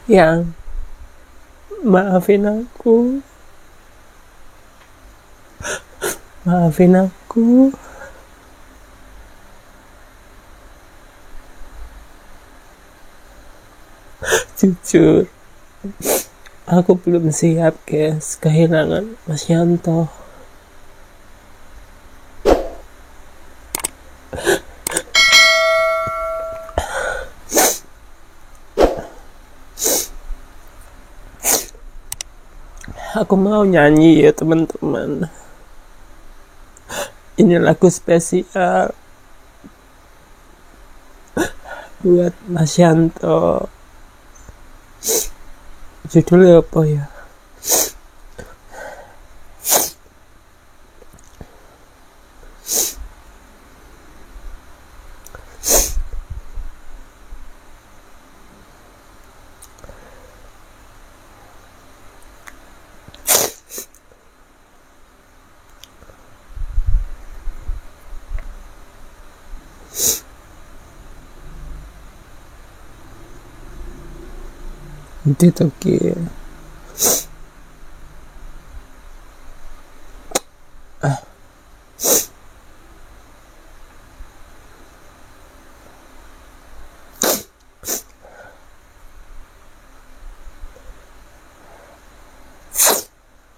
yang maafin aku, maafin aku. Jujur, aku belum siap guys kehilangan Mas Yanto. Aku mau nyanyi ya teman-teman. Ini lagu spesial buat Mas Yanto. Judulnya apa ya? Nanti toki.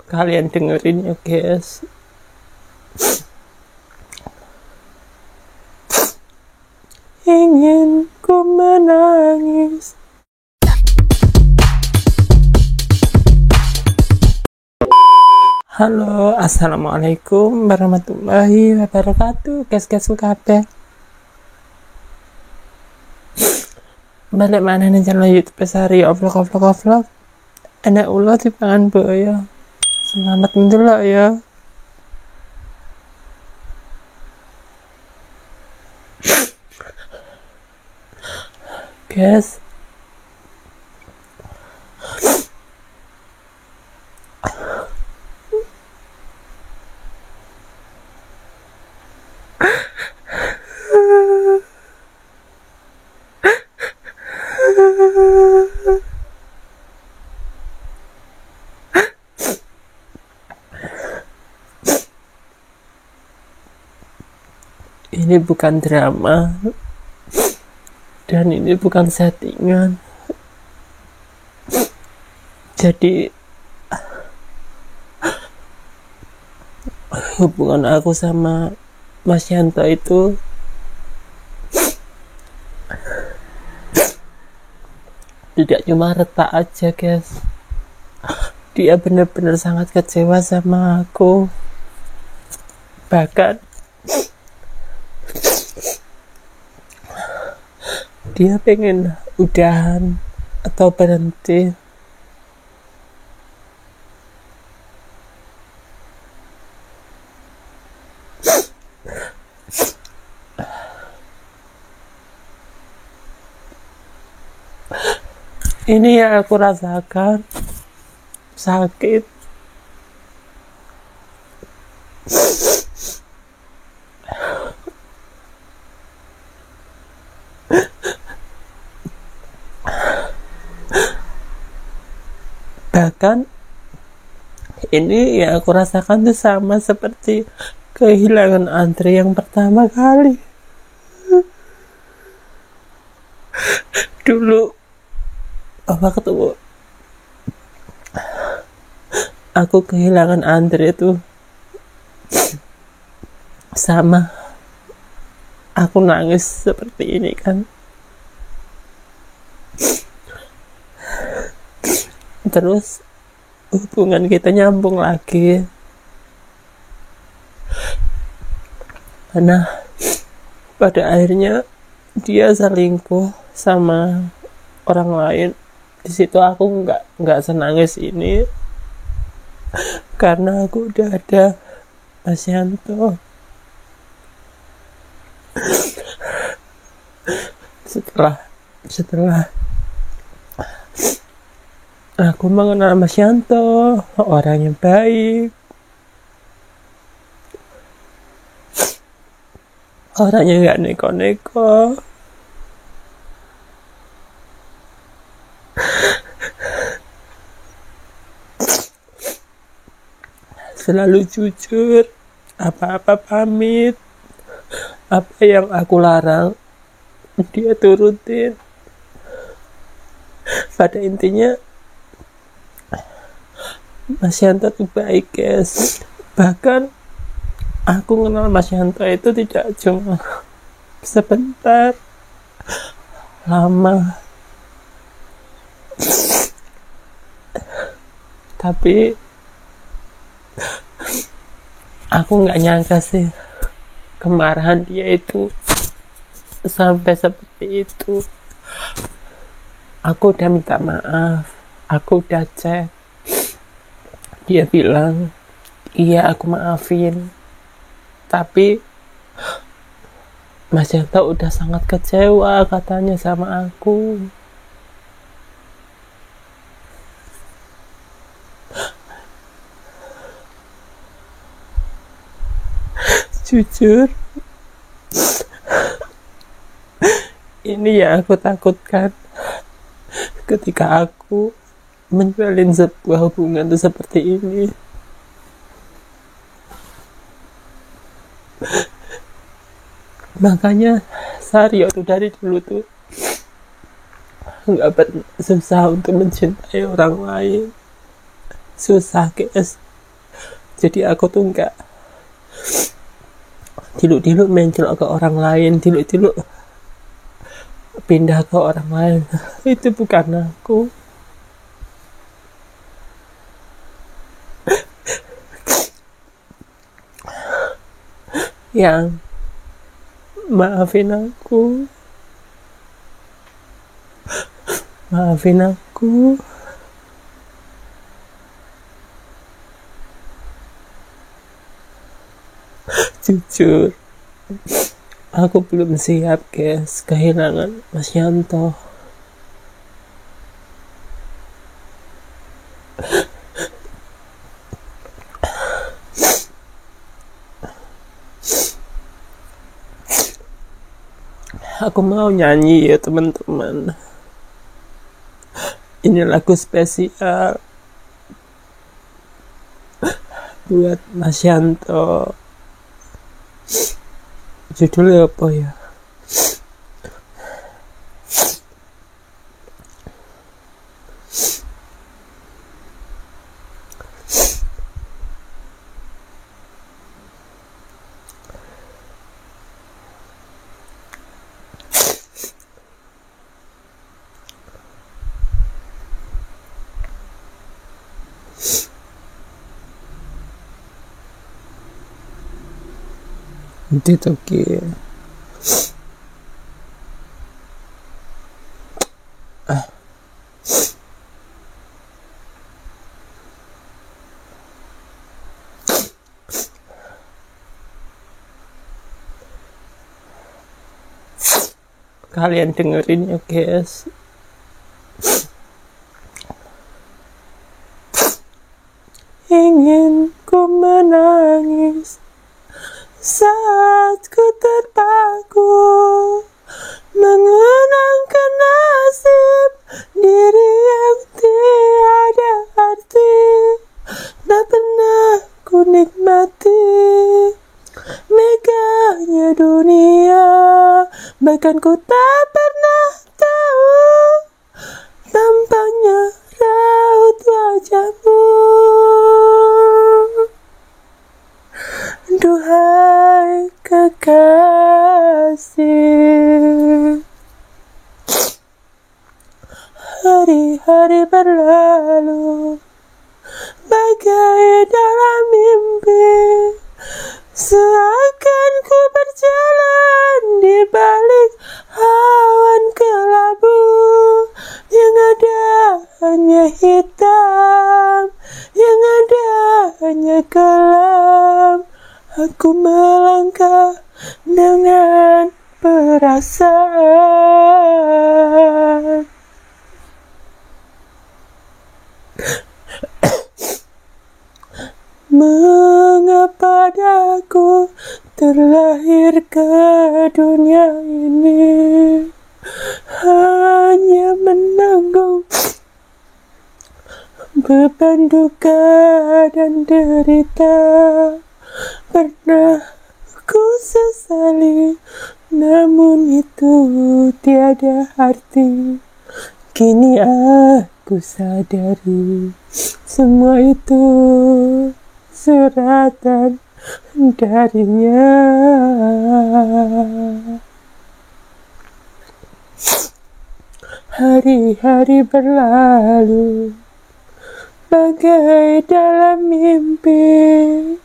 Kalian dengerin ya guys. Ingin ku menangis. Halo, assalamualaikum warahmatullahi wabarakatuh. Guys kabeh. Balik mana nih channel YouTube Sari vlog. Anak ulo di pangan boyo. Selamat mendelok ya. Guys, ini bukan drama dan ini bukan settingan. Jadi hubungan aku sama Mas Yanto itu tidak cuma retak aja guys. Dia benar-benar sangat kecewa sama aku. Bahkan dia pengen udahan atau berhenti. Ini yang aku rasakan, sakit. Bahkan ini yang aku rasakan tuh sama seperti kehilangan Andre yang pertama kali. Dulu waktu aku kehilangan Andre tuh sama aku nangis seperti ini kan. Terus hubungan kita nyambung lagi karena pada akhirnya dia selingkuh sama orang lain. Di situ aku nggak senangis ini karena aku udah ada Mas Yanto. Setelah aku mengenal Mas Yanto, orangnya baik, orangnya nggak neko-neko. selalu jujur, apa-apa pamit, apa yang aku larang dia turutin. Pada intinya Mas Yanto tuh baik, guys. Bahkan aku kenal Mas Yanto itu tidak cuma sebentar, lama. Tapi aku nggak nyangka sih kemarahan dia itu sampai seperti itu. Aku udah minta maaf, aku udah chat, dia bilang iya aku maafin, tapi Mas Yanto udah sangat kecewa katanya sama aku. Jujur, ini yang aku takutkan ketika aku menjalin sebuah hubungan itu seperti ini. Makanya Saryo tuh dari dulu tuh nggak pernah susah untuk mencintai orang lain. Susah, guys. Jadi aku tuh nggak diluk-diluk mencelok ke orang lain, diluk-diluk pindah ke orang lain. Itu bukan aku. Yang maafin aku, maafin aku. Jujur, aku belum siap, guys, kehilangan Mas Yanto. Aku mau nyanyi ya teman-teman. Ini lagu spesial buat Mas Yanto. Judulnya apa ya? Itu oke. Kalian dengerin ya, guys. Ingin ku menangis saat ku terpaku mengenangkan nasib diri yang tiada arti. Tak pernah ku nikmati megahnya dunia, bahkan ku tak pernah tahu tampaknya raut wajahmu. Duhai kekasih, hari-hari berlalu bagai dalam mimpi, seakan ku berjalan di balik awan kelabu. Yang ada hanya hitam, yang ada hanya kelam. Aku melangkah dengan perasaan. Mengapa aku terlahir ke dunia ini hanya menanggung beban duka dan derita pernah ku sesali, namun itu tiada arti. Kini aku sadari semua itu suratan darinya. Hari-hari berlalu bagai dalam mimpi,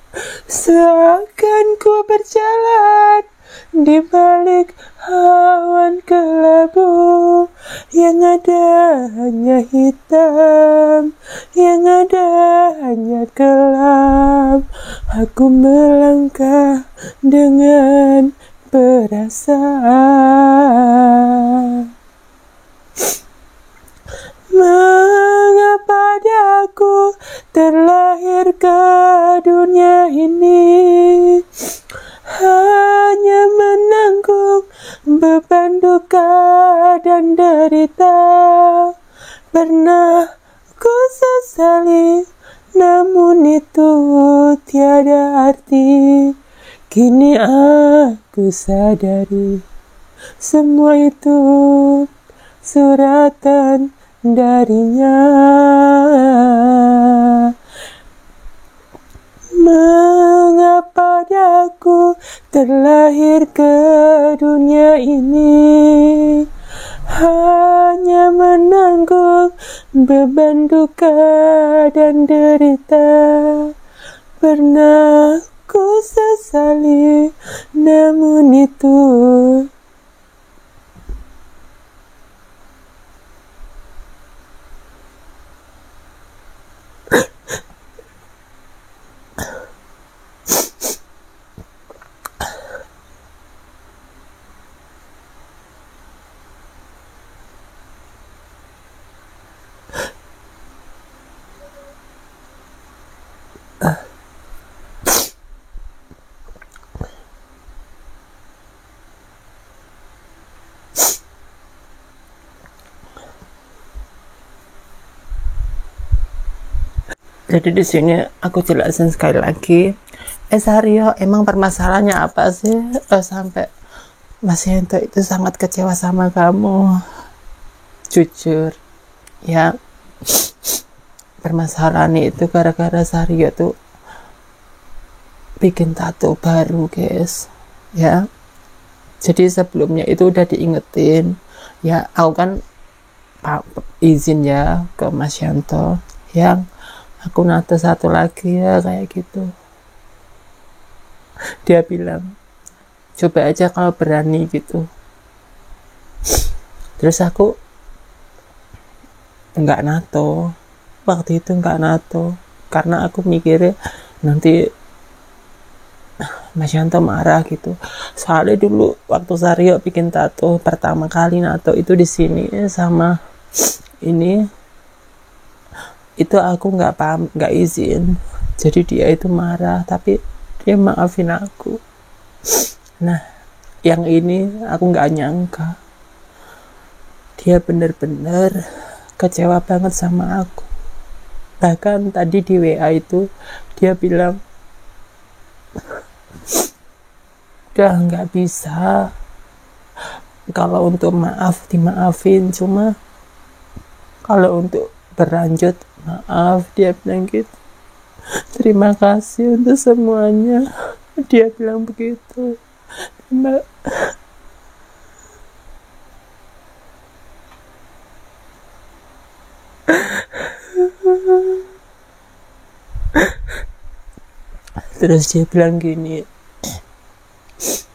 seakan ku berjalan di balik awan kelabu. Yang ada hanya hitam, yang ada hanya kelam. Aku melangkah dengan perasaan. Mengapa aku terlahir ke dunia ini, hanya menanggung beban duka dan derita. Pernah ku sesali, namun itu tiada arti. Kini aku sadari semua itu suratan darinya. Mengapa aku terlahir ke dunia ini, hanya menanggung beban duka dan derita. Pernah ku sesali, namun itu jadi di sini aku jelasin sekali lagi. Sario, emang permasalahannya apa sih sampai Mas Hento itu sangat kecewa sama kamu? Jujur ya, permasalahannya itu gara-gara Sario tuh bikin tato baru guys ya. Jadi sebelumnya itu udah diingetin ya, aku kan izin ya ke Mas Yanto yang aku nato satu lagi ya kayak gitu. Dia bilang coba aja kalau berani gitu. Terus aku nggak nato, waktu itu nggak nato karena aku mikirnya nanti Mas Yanto marah gitu. Soalnya dulu waktu Sario bikin tato pertama kali nato itu di sini sama ini, itu aku nggak paham, nggak izin. Jadi dia itu marah, tapi dia maafin aku. Nah, yang ini aku nggak nyangka dia bener-bener kecewa banget sama aku. Bahkan tadi di WA itu dia bilang udah nggak bisa, kalau untuk maaf dimaafin, cuma kalau untuk berlanjut maaf, dia bilang gitu. Terima kasih untuk semuanya, dia bilang begitu. Terus dia bilang gini,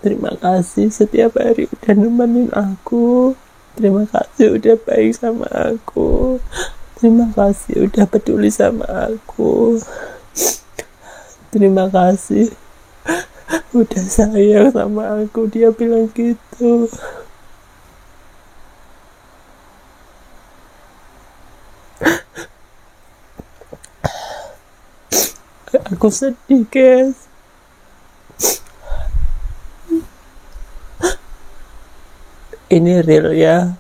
terima kasih setiap hari udah nemenin aku, terima kasih udah baik sama aku, terima kasih udah peduli sama aku, terima kasih udah sayang sama aku, dia bilang gitu. Aku sedih guys. Ini real ya,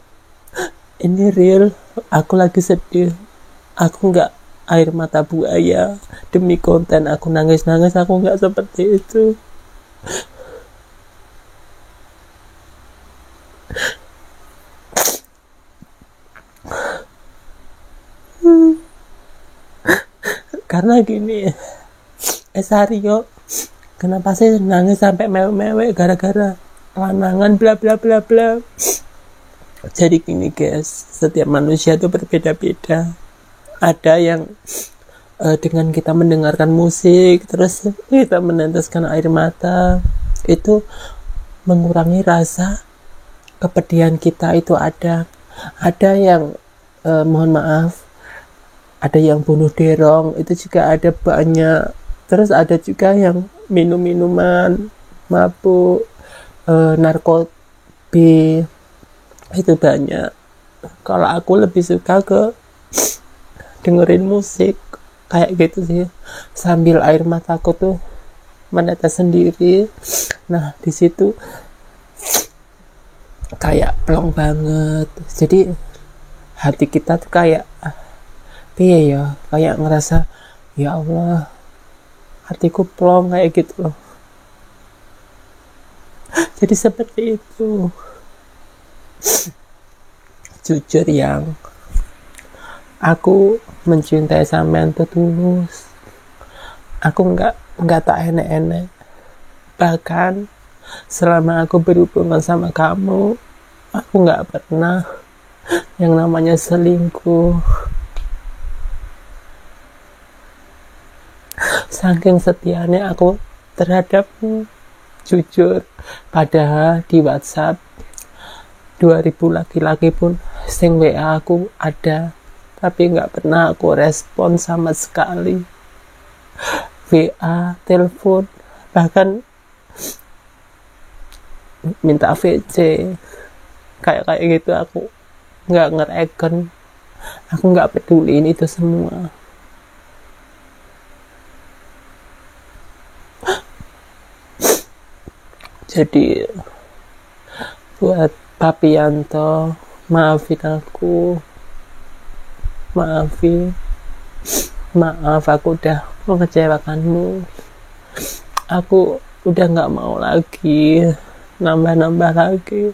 ini real. Aku lagi sedih. Aku nggak air mata buaya demi konten. Aku nangis-nangis, aku nggak seperti itu. Karena gini, Sario, kenapa sih nangis sampai mewek-mewek gara-gara lanangan bla bla bla bla. Jadi gini guys, setiap manusia itu berbeda-beda. Ada yang dengan kita mendengarkan musik terus kita meneteskan air mata, itu mengurangi rasa kepedihan kita. Itu ada yang mohon maaf, ada yang bunuh derong, itu juga ada banyak. Terus ada juga yang minum-minuman, mabuk, narkoba, itu banyak. Kalau aku lebih suka ke dengerin musik kayak gitu sih, sambil air mataku tuh menetes sendiri. Nah di situ kayak plong banget. Jadi hati kita tuh kayak ya, kayak ngerasa ya Allah, hatiku plong kayak gitu loh. Jadi seperti itu. Jujur yang aku mencintai sampean tuh tulus. Aku nggak tak enek-enek. Bahkan selama aku berhubungan sama kamu, aku nggak pernah yang namanya selingkuh. Saking setianya aku terhadapmu, jujur. Padahal di WhatsApp 2000 laki-laki pun sing WA aku ada, tapi nggak pernah aku respon sama sekali. WA, telepon, bahkan minta VC kayak gitu aku nggak ngereken. Aku nggak peduliin itu semua. Jadi buat Papianto, maafin aku, maaf aku udah mengecewakanmu. Aku udah nggak mau lagi nambah lagi.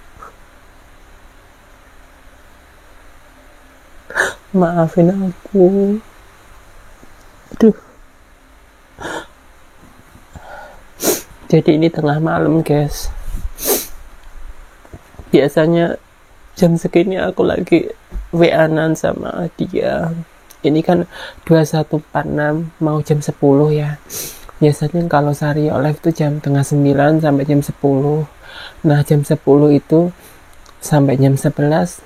Maafin aku. Aduh. Jadi ini tengah malam guys. Biasanya jam segini aku lagi WA-an sama dia. Ini kan 21.46, mau jam 10 ya. Biasanya kalau Sario live itu jam 8:30 sampai jam 10. Nah jam 10 itu sampai jam 11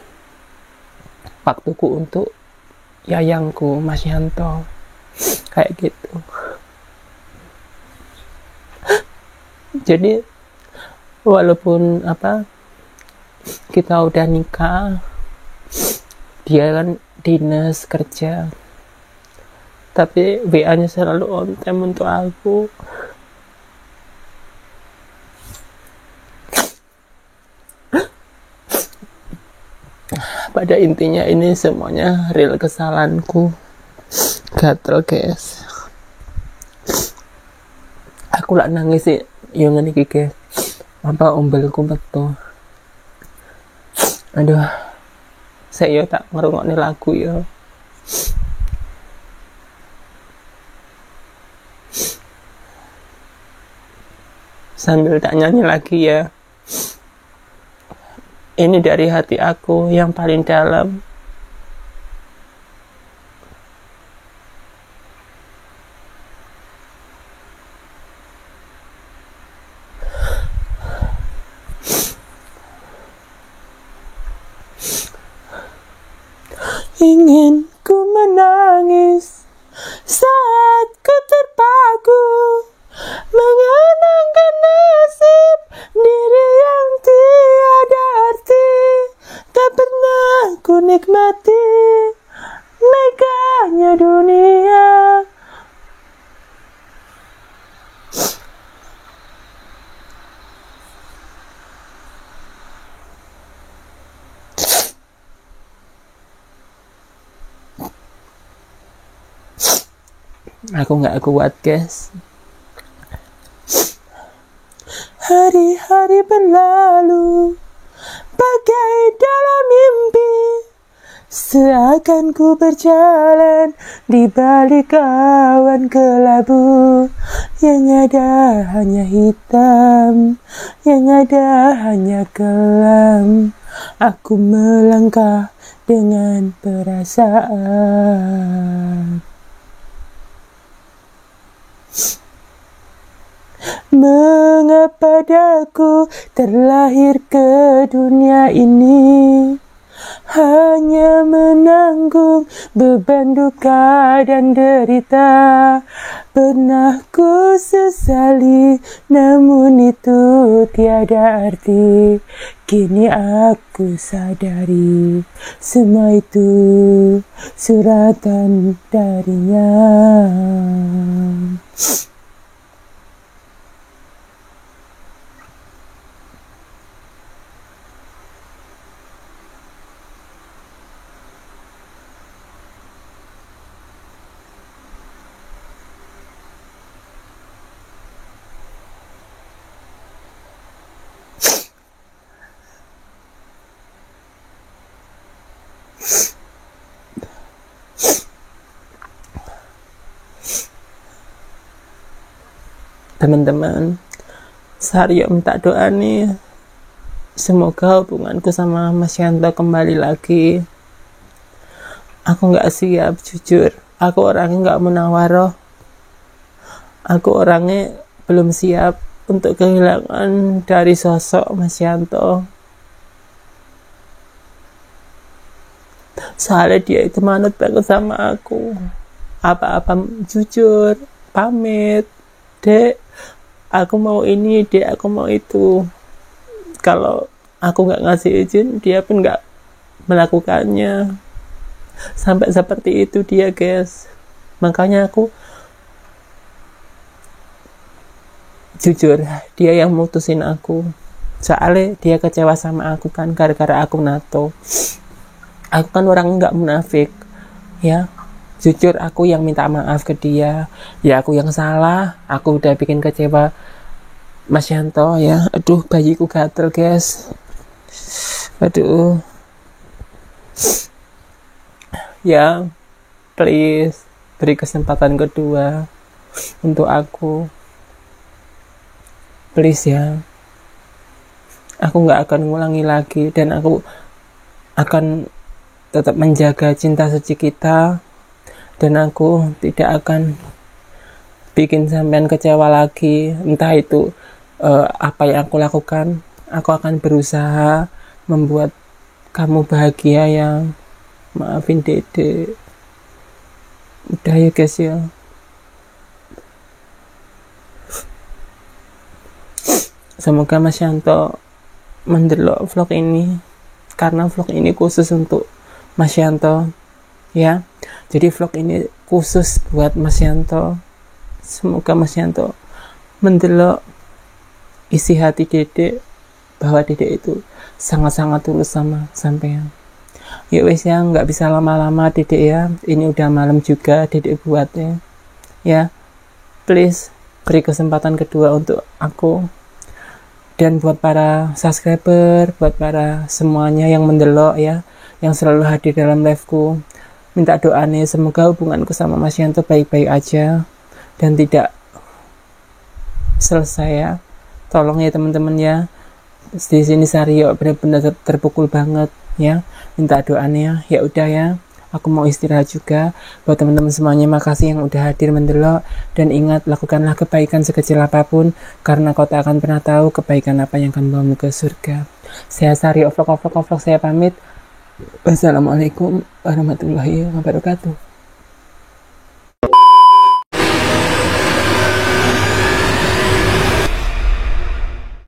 waktuku untuk yayangku Mas Yanto. Kayak gitu. Jadi walaupun kita udah nikah, dia kan dinas kerja, tapi WA-nya selalu on time untuk aku. Pada intinya ini semuanya real kesalahanku. Gatel guys. Aku lak nangis sih yang ngene iki guys. Ombelku metu. Aduh. Saya tak ngerungokne lagu ya. Sambil tak nyanyi lagi ya. Ini dari hati aku yang paling dalam. Ingin ku menangis saat ku terpaku mengenangkan nasib diri yang tiada arti. Tak pernah ku nikmati megahnya dunia. Aku nggak kuat, guys. Hari-hari berlalu bagai dalam mimpi, seakan ku berjalan di balik awan kelabu. Yang ada hanya hitam, yang ada hanya kelam. Aku melangkah dengan perasaan. Mengapa daku terlahir ke dunia ini, hanya menanggung beban duka dan derita. Pernah ku sesali, namun itu tiada arti. Kini aku sadari, semua itu suratan darinya. Teman-teman, Saryo minta doa nih, semoga hubunganku sama Mas Yanto kembali lagi. Aku gak siap, jujur. Aku orangnya gak menawaroh. Aku orangnya belum siap untuk kehilangan dari sosok Mas Yanto. Soalnya dia itu manut banget sama aku. Apa-apa jujur, pamit. Dek, aku mau ini, dek, aku mau itu. Kalau aku nggak ngasih izin, dia pun nggak melakukannya. Sampai seperti itu dia, guys. Makanya aku jujur, dia yang mutusin aku. Soalnya dia kecewa sama aku kan, gara-gara aku nato. Aku kan orang nggak munafik, ya. Jujur aku yang minta maaf ke dia. Ya aku yang salah. Aku udah bikin kecewa Mas Yanto ya. Aduh, bayiku gatel, guys. Aduh. Ya, please beri kesempatan kedua untuk aku. Please ya. Aku gak akan ngulangi lagi. Dan aku akan tetap menjaga cinta suci kita. Dan aku tidak akan bikin sampean kecewa lagi. Entah itu apa yang aku lakukan. Aku akan berusaha membuat kamu bahagia ya. Maafin Dede. Udah ya guys ya. Semoga Mas Yanto mendelok vlog ini. Karena vlog ini khusus untuk Mas Yanto. Ya, jadi vlog ini khusus buat Mas Yanto. Semoga Mas Yanto mendelok isi hati Dede, bahwa Dede itu sangat-sangat tulus sama sampean. Ya wes ya, nggak bisa lama-lama Dede ya. Ini udah malam juga Dede buatnya. Ya, please beri kesempatan kedua untuk aku. Dan buat para subscriber, buat para semuanya yang mendelok ya, yang selalu hadir dalam liveku. Minta doa nih, semoga hubunganku sama Mas Yanto baik-baik aja dan tidak selesai ya. Tolong ya teman-teman ya. Di sini Saryo benar-benar terpukul banget ya. Minta doanya. Ya udah ya. Aku mau istirahat juga. Buat teman-teman semuanya, makasih yang udah hadir mendelok, dan ingat, lakukanlah kebaikan sekecil apapun karena kau tak akan pernah tahu kebaikan apa yang akan membawamu ke surga. Saya Saryo vlog saya pamit. Wassalamualaikum warahmatullahi wabarakatuh.